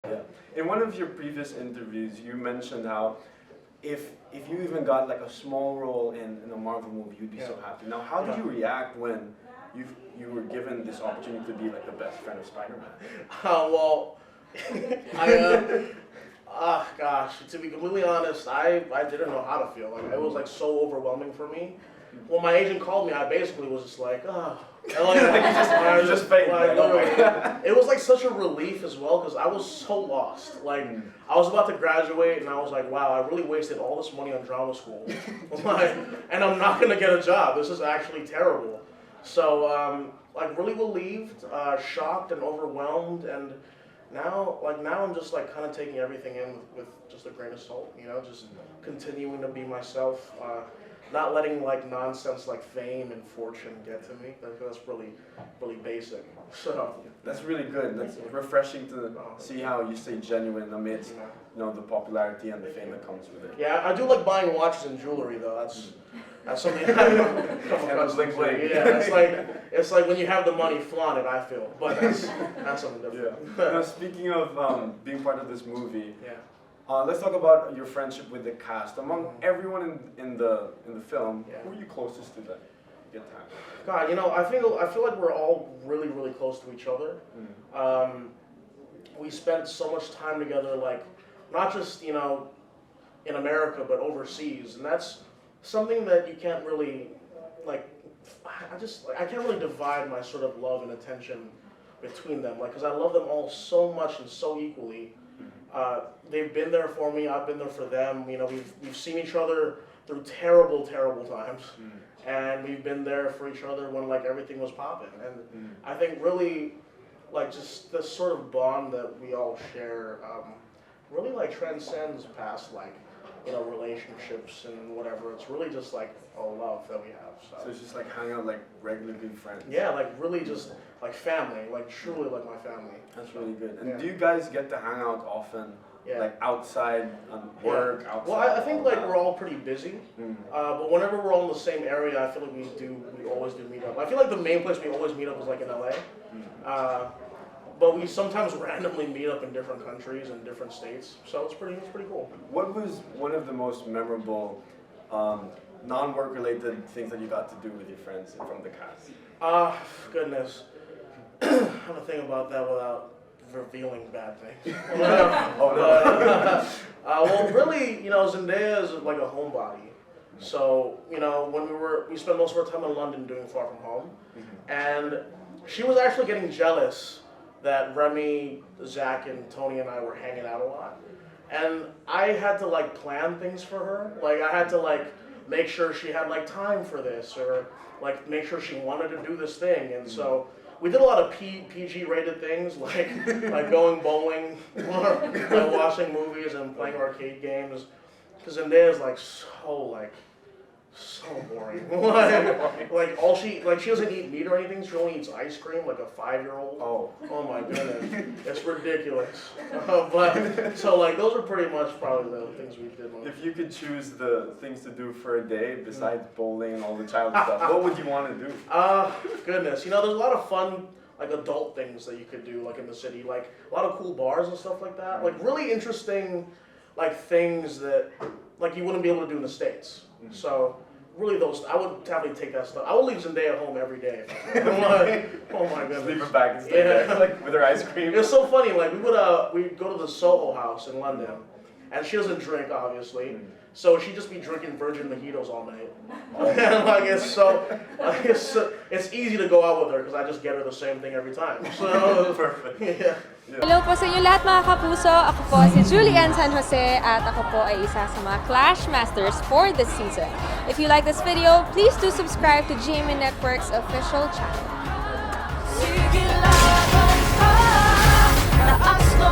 Yeah. In one of your previous interviews, you mentioned how if you even got like a small role in a Marvel movie, you'd be so happy. Now, how did you react when you were given this opportunity to be like the best friend of Spider-Man? Well, gosh, to be completely honest, I didn't know how to feel. Like, it was like so overwhelming for me. When my agent called me, I basically was just like, it was like such a relief as well because I was so lost. Like, I was about to graduate and I was like, wow, I really wasted all this money on drama school, and I'm not gonna get a job. This is actually terrible. So, like, really relieved, shocked, and overwhelmed, and now I'm just like kind of taking everything in with just a grain of salt, you know, just continuing to be myself. Not letting like nonsense like fame and fortune get to me. That's really basic. So that's really good. That's refreshing to see how you stay genuine amidst the popularity and the fame that comes with it. Yeah, I do like buying watches and jewelry though. That's something I don't come across. Yeah, it's like when you have the money, flaunt it. I feel, but that's something different. Yeah. Now, speaking of being part of this movie. Yeah. Let's talk about your friendship with the cast. Among everyone in the film, who are you closest to that you get time? God, I feel like we're all really close to each other. We spent so much time together, like not just in America but overseas, and that's something that you can't really like. I can't really divide my sort of love and attention between them, like because I love them all so much and so equally. They've been there for me. I've been there for them. We've seen each other through terrible times, and we've been there for each other when like everything was popping. And I think really, like just this sort of bond that we all share, really like transcends past like relationships and whatever. It's really just like a love that we have. So it's just like hang out like regular good friends. Yeah, like really just like family, like truly like my family. That's really good. And do you guys get to hang out often? Yeah. Like outside work, outside? Well, I think like we're all pretty busy, but whenever we're all in the same area, I feel like we always do meet up. I feel like the main place we always meet up is like in LA, but we sometimes randomly meet up in different countries and different states, so it's pretty cool. What was one of the most memorable non-work related things that you got to do with your friends from the cast? Goodness, I have to think about that without revealing bad things. Well, really, Zendaya is like a homebody. So, when we spent most of our time in London doing Far From Home, and she was actually getting jealous that Remy, Zach, and Tony and I were hanging out a lot. And I had to like plan things for her. Like I had to like make sure she had like time for this, or like make sure she wanted to do this thing. And so we did a lot of PG rated things like going bowling, or watching movies and playing arcade games. Because Zendaya is like so boring. like she doesn't eat meat or anything. She only eats ice cream like a 5-year-old. Oh my goodness, it's ridiculous. But so like those are pretty much probably the things we did most. If you could choose the things to do for a day besides bowling and all the child stuff, what would you want to do? Goodness, there's a lot of fun like adult things that you could do like in the city, like a lot of cool bars and stuff like that. Like really interesting like things that like you wouldn't be able to do in the States. So really I would definitely take that stuff. I would leave Zendaya home every day. Oh my goodness. Leave her back and stay there, like with her ice cream. It's so funny, like we'd go to the Soho House in London, and she doesn't drink obviously. So she'd just be drinking virgin mojitos all night. And like it's easy to go out with her because I just get her the same thing every time. So perfect. Yeah. Hello po sa inyo lahat mga kapuso. Ako po si Julian San Jose at ako po ay isa sa mga Clash Masters for this season. If you like this video, please do subscribe to GMA Network's official channel. Sige lang, taas na